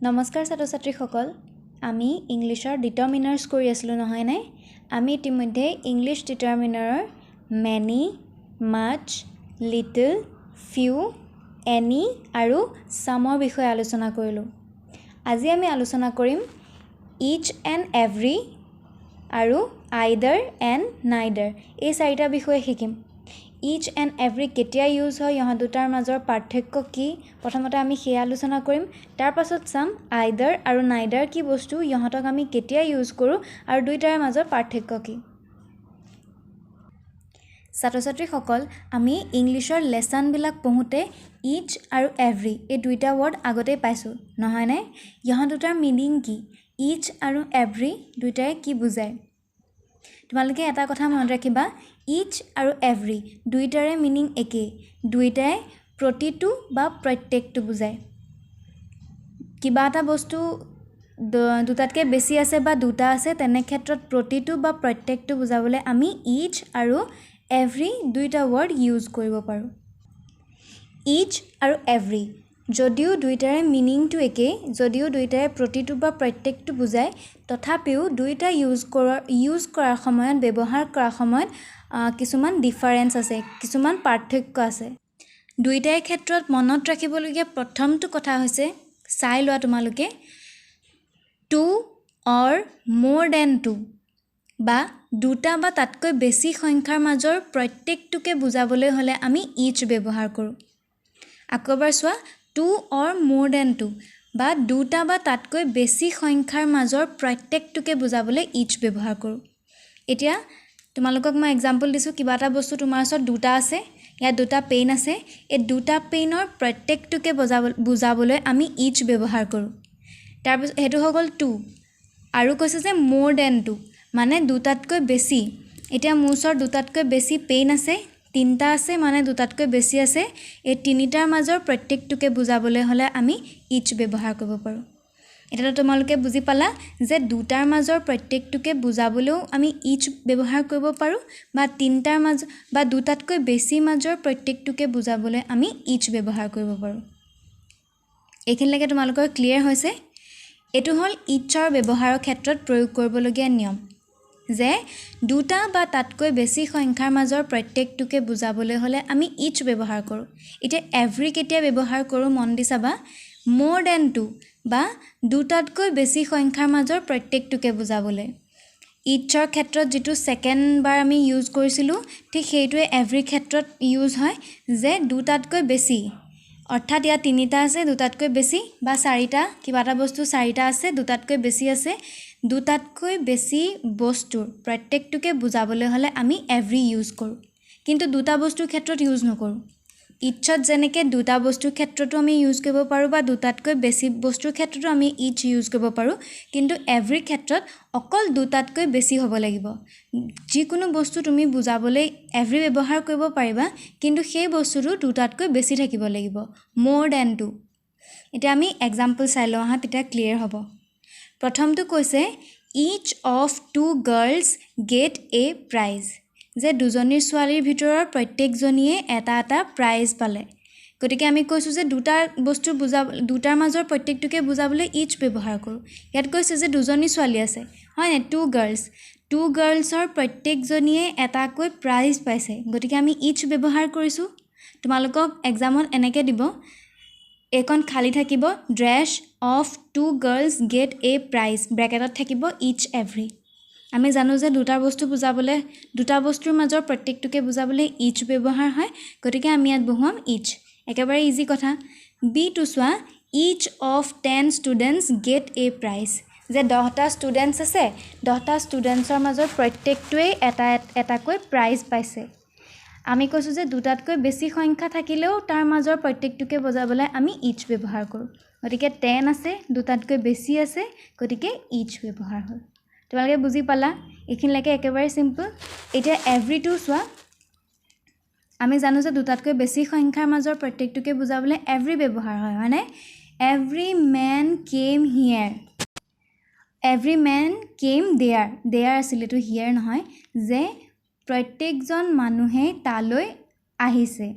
নমস্কাৰ ছাত্ৰ ছাত্ৰীসকল আমি ইংলিছৰ ডিটাৰমিনাৰ্ছ কৰি আছিলোঁ নহয় নে আমি ইতিমধ্যে ইংলিছ ডিটাৰমিনাৰৰ মেনি মাচ লিটল ফিউ এনি আৰু সামৰ বিষয়ে আলোচনা কৰিলোঁ আজি আমি আলোচনা কৰিম ইচ এণ্ড এভৰি আৰু আইদাৰ এণ্ড নাইদাৰ এই চাৰিটা বিষয়ে শিকিম ইচ এণ্ড এভৰি কেতিয়া ইউজ হয় ইহঁত দুটাৰ মাজৰ পাৰ্থক্য কি প্ৰথমতে আমি সেই আলোচনা কৰিম তাৰ পাছত চাম আইদাৰ আৰু নাইদাৰ কি বস্তু ইহঁতক আমি কেতিয়া ইউজ কৰোঁ আৰু দুইটাৰ মাজৰ পাৰ্থক্য কি ছাত্ৰ ছাত্ৰীসকল আমি ইংলিছৰ লেসনবিলাক পঢ়োঁতে ইচ আৰু এভৰি এই দুইটা ৱৰ্ড আগতেই পাইছোঁ নহয়নে ইহঁত দুটাৰ মিনিং কি ইচ আৰু এভৰি দুইটাই কি বুজায় তোমালোকে এটা কথা মনত ৰাখিবা ইচ আৰু এভৰি দুইটাৰে মিনিং একেই দুইটাই প্ৰতিটো বা প্ৰত্যেকটো বুজায় কিবা এটা বস্তু দুটাতকৈ বেছি আছে বা দুটা আছে তেনে ক্ষেত্ৰত প্ৰতিটো বা প্ৰত্যেকটো বুজাবলৈ আমি ইচ আৰু এভৰি দুইটা ৱৰ্ড ইউজ কৰিব পাৰোঁ ইচ আৰু এভৰি যদিও দুইটাৰে মিনিংটো একেই যদিও দুইটাৰে প্ৰতিটো বা প্ৰত্যেকটো বুজায় তথাপিও দুইটা ইউজ কৰাৰ সময়ত ব্যৱহাৰ কৰাৰ সময়ত কিছুমান ডিফাৰেন্স আছে কিছুমান পাৰ্থক্য আছে দুইটাৰ ক্ষেত্ৰত মনত ৰাখিবলগীয়া প্ৰথমটো কথা হৈছে চাই লোৱা তোমালোকে টু অৰ মোৰ দেন টু বা দুটা বা তাতকৈ বেছি সংখ্যাৰ মাজৰ প্ৰত্যেকটোকে বুজাবলৈ হ'লে আমি ইচ ব্যৱহাৰ কৰোঁ আকৌ এবাৰ চোৱা টু অৰ মোৰ দেন টু বা দুটা বা তাতকৈ বেছি সংখ্যাৰ মাজৰ প্ৰত্যেকটোকে বুজাবলৈ ইচ ব্যৱহাৰ কৰোঁ এতিয়া তোমালোকক মই এক্সাম্পল দিছোঁ কিবা এটা বস্তু তোমাৰ ওচৰত দুটা আছে ইয়াত দুটা পেইন আছে এই দুটা পেইনৰ প্ৰত্যেকটোকে বুজাবলৈ আমি ইচ ব্যৱহাৰ কৰোঁ তাৰপিছত সেইটো হৈ গ'ল টু আৰু কৈছে যে মোৰ দেন টু মানে দুটাতকৈ বেছি এতিয়া মোৰ ওচৰত দুটাতকৈ বেছি পেইন আছে তিনিটা আছে মানে দুটাতকৈ বেছি আছে এই তিনিটাৰ মাজৰ প্ৰত্যেকটোকে বুজাবলৈ হ'লে আমি ইচ ব্যৱহাৰ কৰিব পাৰোঁ এতিয়া তোমালোকে বুজি পালা যে দুটাৰ মাজৰ প্ৰত্যেকটোকে বুজাবলৈও আমি ইচ ব্যৱহাৰ কৰিব পাৰোঁ বা তিনিটাৰ মাজৰ বা দুটাতকৈ বেছি মাজৰ প্ৰত্যেকটোকে বুজাবলৈ আমি ইচ ব্যৱহাৰ কৰিব পাৰোঁ এইখিনিলৈকে তোমালোকৰ ক্লিয়াৰ হৈছে এইটো হ'ল ইচৰ ব্যৱহাৰৰ ক্ষেত্ৰত প্ৰয়োগ কৰিবলগীয়া নিয়ম যে দুটা বা তাতকৈ বেছি সংখ্যাৰ মাজৰ প্ৰত্যেকটোকে বুজাবলৈ হ'লে আমি ইচ ব্যৱহাৰ কৰোঁ এতিয়া এভৰি কেতিয়া ব্যৱহাৰ কৰোঁ মন দি চাবা মোৰ দেন টু বা দুটাতকৈ বেছি সংখ্যাৰ মাজৰ প্ৰত্যেকটোকে বুজাবলৈ ইচৰ ক্ষেত্ৰত যিটো ছেকেণ্ড বাৰ আমি ইউজ কৰিছিলোঁ ঠিক সেইটোৱে এভৰি ক্ষেত্ৰত ইউজ হয় যে দুটাতকৈ বেছি অৰ্থাৎ ইয়াত তিনিটা আছে দুটাতকৈ বেছি বা চাৰিটা কিবা এটা বস্তু চাৰিটা আছে দুটাতকৈ বেছি আছে দুটাতকৈ বেছি বস্তুৰ প্ৰত্যেকটোকে বুজাবলৈ হ'লে আমি এভৰি ইউজ কৰোঁ কিন্তু দুটা বস্তুৰ ক্ষেত্ৰত ইউজ নকৰোঁ ইচত যেনেকৈ দুটা বস্তুৰ ক্ষেত্ৰতো আমি ইউজ কৰিব পাৰোঁ বা দুটাতকৈ বেছি বস্তুৰ ক্ষেত্ৰতো আমি ইচ ইউজ কৰিব পাৰোঁ কিন্তু এভৰি ক্ষেত্ৰত অকল দুটাতকৈ বেছি হ'ব লাগিব যিকোনো বস্তু তুমি বুজাবলৈ এভৰি ব্যৱহাৰ কৰিব পাৰিবা কিন্তু সেই বস্তুটো দুটাতকৈ বেছি থাকিব লাগিব মোৰ দেন টু এতিয়া আমি এক্সাম্পল চাই লওঁ আহা তেতিয়া ক্লিয়াৰ হ'ব প্ৰথমটো কৈছে each of two girls get a prize যে দুজনী ছোৱালীৰ ভিতৰৰ প্ৰত্যেকজনীয়ে এটা এটা প্ৰাইজ পালে গতিকে আমি কৈছোঁ যে দুটাৰ মাজৰ প্ৰত্যেকটোকে বুজাবলৈ ইচ ব্যৱহাৰ কৰোঁ ইয়াত কৈছে যে দুজনী ছোৱালী আছে হয়নে টু গাৰ্লছৰ প্ৰত্যেকজনীয়ে এটাকৈ প্ৰাইজ পাইছে গতিকে আমি ইচ ব্যৱহাৰ কৰিছোঁ তোমালোকক এক্সামত এনেকৈ দিব এইখন খালী থাকিব ড্ৰেছ of two girls get a prize ব্ৰেকেটত থাকিব ইচ এভৰি আমি জানো যে দুটা বস্তুৰ মাজৰ প্ৰত্যেকটোকে বুজাবলৈ ইচ ব্যৱহাৰ হয় গতিকে আমি ইয়াত বহুৱাম ইচ একেবাৰে ইজি কথা বিটো চোৱা each of 10 students get a prize যে 10টা ষ্টুডেণ্টছ আছে 10টা ষ্টুডেণ্টছৰ মাজৰ প্ৰত্যেকটোৱেই এটাকৈ প্ৰাইজ পাইছে আমি কৈছোঁ যে দুটাতকৈ বেছি সংখ্যা থাকিলেও তাৰ মাজৰ প্ৰত্যেকটোকে বুজাবলৈ আমি ইচ ব্যৱহাৰ কৰোঁ গতিকে 10 আছে দুটাতকৈ বেছি আছে গতিকে ইচ ব্যৱহাৰ হ'ল তোমালোকে বুজি পালা এইখিনিলৈকে একেবাৰে চিম্পল এতিয়া এভৰিটো চোৱা আমি জানো যে দুটাতকৈ বেছি সংখ্যাৰ মাজৰ প্ৰত্যেকটোকে বুজাবলৈ এভৰি ব্যৱহাৰ হয় হয়নে every man came here every man came there আছিল এইটো হিয়াৰ নহয় যে প্ৰত্যেকজন মানুহে তালৈ আহিছে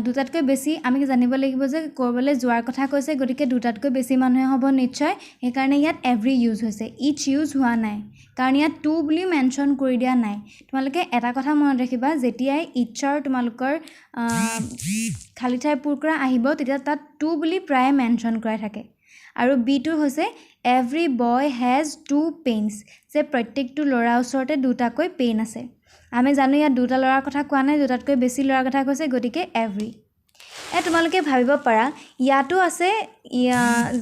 দুটাতকৈ বেছি আমি জানিব লাগিব যে ক'ৰবালৈ যোৱাৰ কথা কৈছে গতিকে দুটাতকৈ বেছি মানুহে হ'ব নিশ্চয় সেইকাৰণে ইয়াত এভৰি ইউজ হৈছে ইচ ইউজ হোৱা নাই কাৰণ ইয়াত টু বুলি মেনশ্যন কৰি দিয়া নাই তোমালোকে এটা কথা মনত ৰাখিবা যেতিয়াই ইচৰ তোমালোকৰ খালী ঠাই পূৰ কৰা আহিব তেতিয়া তাত টু বুলি প্ৰায় মেনশ্যন কৰাই থাকে আৰু বিটো হৈছে every boy has two pens যে প্ৰত্যেকটো ল'ৰাৰ ওচৰতে দুটাকৈ পেইন আছে আমি জানো ইয়াত দুটা ল'ৰাৰ কথা কোৱা নাই দুটাতকৈ বেছি ল'ৰাৰ কথা কৈছে গতিকে এভৰি তোমালোকে ভাবিব পাৰা ইয়াতো আছে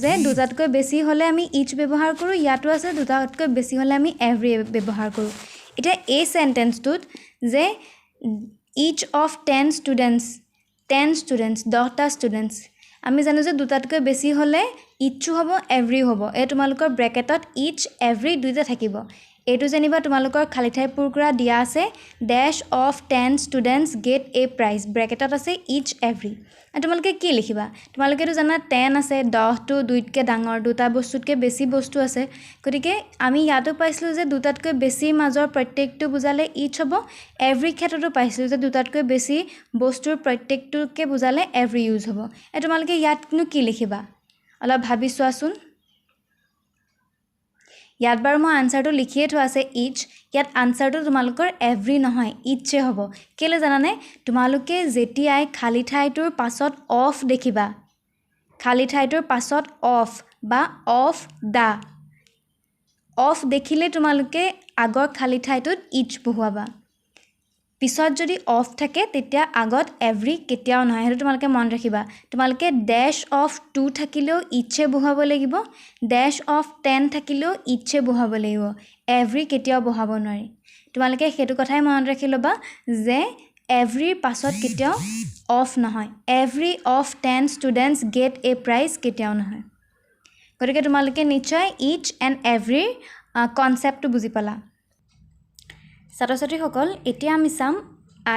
যে দুটাতকৈ বেছি হ'লে আমি ইচ ব্যৱহাৰ কৰোঁ ইয়াতো আছে দুটাতকৈ বেছি হ'লে আমি এভৰি ব্যৱহাৰ কৰোঁ এতিয়া এই চেণ্টেন্সটোত যে ইচ অফ 10 ষ্টুডেণ্টছ 10টা ষ্টুডেণ্টছ আমি জানো যে দুটাতকৈ বেছি হ'লে ইচো হ'ব এভৰিও হ'ব তোমালোকৰ ব্ৰেকেটত ইচ এভৰি দুইটা থাকিব এইটো যেনিবা তোমালোকৰ খালী ঠাই পূৰ কৰা দিয়া আছে dash of 10 students get a prize ব্ৰেকেটত আছে ইচ এভৰি তোমালোকে কি লিখিবা তোমালোকেতো জানা 10 আছে 10টো দুইতকৈ ডাঙৰ দুটা বস্তুতকৈ বেছি বস্তু আছে গতিকে আমি ইয়াতো পাইছিলোঁ যে দুটাতকৈ বেছি মাজৰ প্ৰত্যেকটো বুজালে ইচ হ'ব এভৰি ক্ষেত্ৰতো পাইছিলোঁ যে দুটাতকৈ বেছি বস্তুৰ প্ৰত্যেকটোকে বুজালে এভৰি ইউজ হ'ব তোমালোকে ইয়াতনো কি লিখিবা অলপ ভাবি চোৱাচোন ইয়াত বাৰু মই আনচাৰটো লিখিয়ে থোৱা আছে ইচ ইয়াত আনচাৰটো তোমালোকৰ এভৰি নহয় ইচে হ'ব কেলৈ জানানে তোমালোকে যেতিয়াই খালী ঠাইটোৰ পাছত অফ দেখিবা খালী ঠাইটোৰ পাছত অফ বা অফ দা অফ দেখিলে তোমালোকে আগৰ খালী ঠাইটোত ইচ বহুৱাবা পিছত যদি অফ থাকে তেতিয়া আগত এভৰি কেতিয়াও নহয় সেইটো তোমালোকে মন ৰাখিবা তোমালোকে ডেছ অফ 2 থাকিলেও ইচে বহুৱাব লাগিব ডেছ অফ 10 থাকিলেও ইচে বহুৱাব লাগিব এভৰি কেতিয়াও বহুৱাব নোৱাৰি তোমালোকে সেইটো কথাই মনত ৰাখি ল'বা যে এভৰিৰ পাছত কেতিয়াও অফ নহয় every of 10 students get a prize কেতিয়াও নহয় গতিকে তোমালোকে নিশ্চয় ইচ এণ্ড এভৰিৰ কনচেপ্টটো বুজি পালা ছাত্ৰ ছাত্ৰীসকল এতিয়া আমি চাম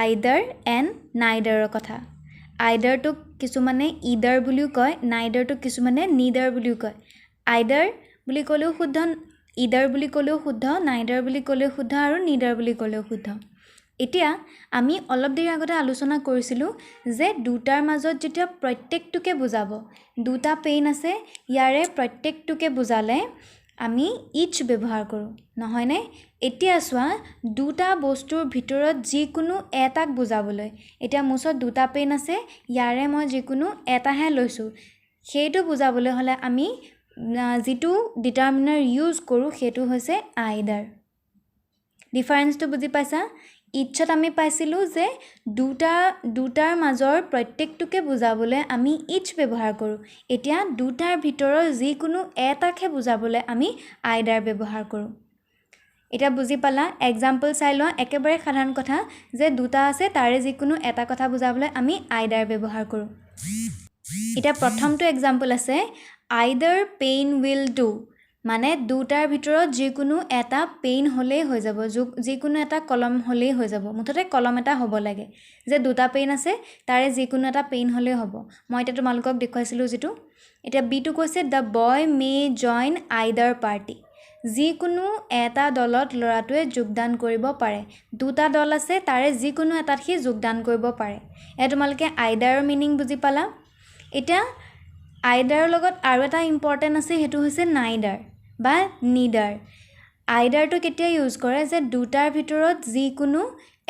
আইদাৰ এণ্ড নাইদাৰৰ কথা আইদাৰটোক কিছুমানে ইদাৰ বুলিও কয় নাইদাৰটোক কিছুমানে নিদাৰ বুলিও কয় আইদাৰ বুলি ক'লেও শুদ্ধ ইদাৰ বুলি ক'লেও শুদ্ধ নাইদাৰ বুলি ক'লেও শুদ্ধ আৰু নিদাৰ বুলি ক'লেও শুদ্ধ এতিয়া আমি অলপ দেৰি আগতে আলোচনা কৰিছিলোঁ যে দুটাৰ মাজত যেতিয়া প্ৰত্যেকটোকে বুজাব দুটা পেইন আছে ইয়াৰে প্ৰত্যেকটোকে বুজালে আমি ইচ ব্যৱহাৰ কৰোঁ নহয়নে এতিয়া চোৱা দুটা বস্তুৰ ভিতৰত যিকোনো এটাক বুজাবলৈ এতিয়া মোৰ ওচৰত দুটা পেইন আছে ইয়াৰে মই যিকোনো এটাহে লৈছোঁ সেইটো বুজাবলৈ হ'লে আমি যিটো ডিটাৰমিনাৰ ইউজ কৰোঁ সেইটো হৈছে আইদাৰ ডিফাৰেন্সটো বুজি পাইছা ইচত আমি পাইছিলোঁ যে দুটাৰ মাজৰ প্ৰত্যেকটোকে বুজাবলৈ আমি ইচ ব্যৱহাৰ কৰোঁ এতিয়া দুটাৰ ভিতৰৰ যিকোনো এটাকহে বুজাবলৈ আমি আইদাৰ ব্যৱহাৰ কৰোঁ এতিয়া বুজি পালা এক্সাম্পল চাই লোৱা একেবাৰে সাধাৰণ কথা যে দুটা আছে তাৰে যিকোনো এটা কথা বুজাবলৈ আমি আইদাৰ ব্যৱহাৰ কৰোঁ এতিয়া প্ৰথমটো এক্সাম্পল আছে আইদাৰ পেইন উইল ডু মানে দুটাৰ ভিতৰত যিকোনো এটা পেইন হ'লেই হৈ যাব যিকোনো এটা কলম হ'লেই হৈ যাব মুঠতে কলম এটা হ'ব লাগে যে দুটা পেইন আছে তাৰে যিকোনো এটা পেইন হ'লেই হ'ব মই এতিয়া তোমালোকক দেখুৱাইছিলোঁ যিটো এতিয়া বিটো কৈছে the boy may join either party যিকোনো এটা দলত ল'ৰাটোৱে যোগদান কৰিব পাৰে দুটা দল আছে তাৰে যিকোনো এটাত সি যোগদান কৰিব পাৰে তোমালোকে আইদাৰৰ মিনিং বুজি পালা এতিয়া আইদাৰৰ লগত আৰু এটা ইম্পৰ্টেণ্ট আছে সেইটো হৈছে নাইদাৰ বা নিদাৰ আইদাৰটো কেতিয়া ইউজ কৰে যে দুটাৰ ভিতৰত যিকোনো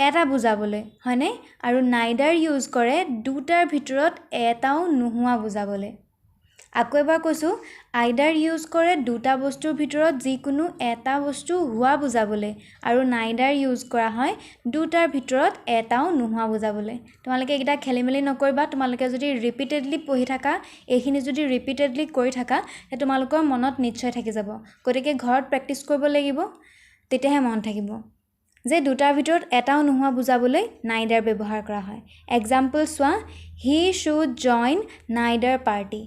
এটা বুজাবলৈ হয়নে আৰু নাইদাৰ ইউজ কৰে দুটাৰ ভিতৰত এটাও নোহোৱা বুজাবলৈ আকৌ এবাৰ কৈছোঁ আইদাৰ ইউজ কৰে দুটা বস্তুৰ ভিতৰত যিকোনো এটা বস্তু হোৱা বুজাবলৈ আৰু নাইদাৰ ইউজ কৰা হয় দুটাৰ ভিতৰত এটাও নোহোৱা বুজাবলৈ তোমালোকে এইকেইটা খেলি মেলি নকৰিবা তোমালোকে যদি ৰিপিটেডলি পঢ়ি থাকা এইখিনি যদি ৰিপিটেডলি কৰি থাকা তোমালোকৰ মনত নিশ্চয় থাকি যাব গতিকে ঘৰত প্ৰেক্টিছ কৰিব লাগিব তেতিয়াহে মনত থাকিব যে দুটাৰ ভিতৰত এটাও নোহোৱা বুজাবলৈ নাইদাৰ ব্যৱহাৰ কৰা হয় এক্সাম্পল চোৱা হি শুড জইন নাইদাৰ পাৰ্টি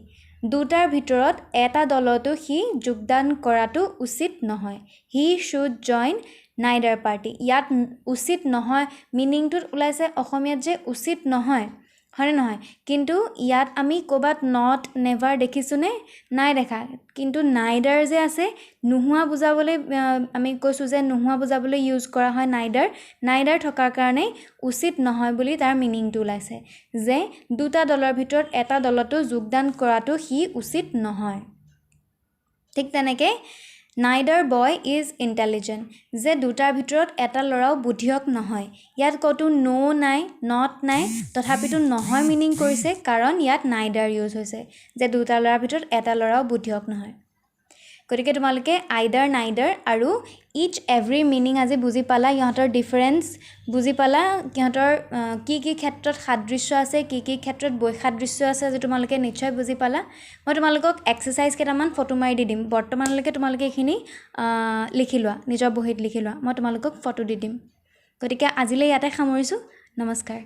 দুটাৰ ভিতৰত এটা দলতো সি যোগদান কৰাটো উচিত নহয় হি শুড জইন নাইদাৰ পাৰ্টি ইয়াত উচিত নহয় মিনিংটোত ওলাইছে অসমীয়াত যে উচিত নহয় হয়নে নহয় কিন্তু ইয়াত আমি ক'ৰবাত নট নেভাৰ দেখিছোঁনে নাই দেখা কিন্তু নাইডাৰ যে আছে নোহোৱা বুজাবলৈ আমি কৈছোঁ যে নোহোৱা বুজাবলৈ ইউজ কৰা হয় নাইডাৰ থকাৰ কাৰণে উচিত নহয় বুলি তাৰ মিনিংটো ওলাইছে যে দুটা দলৰ ভিতৰত এটা দলতো যোগদান কৰাটো সি উচিত নহয় ঠিক তেনেকৈ নাইডাৰ বয় ইজ ইণ্টেলিজেণ্ট যে দুটাৰ ভিতৰত এটা ল'ৰাও বুদ্ধিয়ক নহয় ইয়াত ক'তো নাই নট নাই তথাপিতো নহয় মিনিং কৰিছে কাৰণ ইয়াত নাইডাৰ ইউজ হৈছে যে দুটা ল'ৰাৰ ভিতৰত এটা ল'ৰাও বুদ্ধিয়ক নহয় গতিকে তোমালোকে আইডাৰ নাইডাৰ আৰু ইচ এভৰি মিনিং আজি বুজি পালা ইহঁতৰ ডিফাৰেঞ্চ বুজি পালা সিহঁতৰ কি কি ক্ষেত্ৰত সাদৃশ্য আছে কি কি ক্ষেত্ৰত বৈসাদৃশ্য আছে আজি তোমালোকে নিশ্চয় বুজি পালা মই তোমালোকক এক্সাৰচাইজ কেইটামান ফটো মাৰি দি দিম বৰ্তমানলৈকে তোমালোকে এইখিনি লিখি লোৱা নিজৰ বহীত লিখি লোৱা মই তোমালোকক ফটো দি দিম গতিকে আজিলৈ ইয়াতে সামৰিছোঁ নমস্কাৰ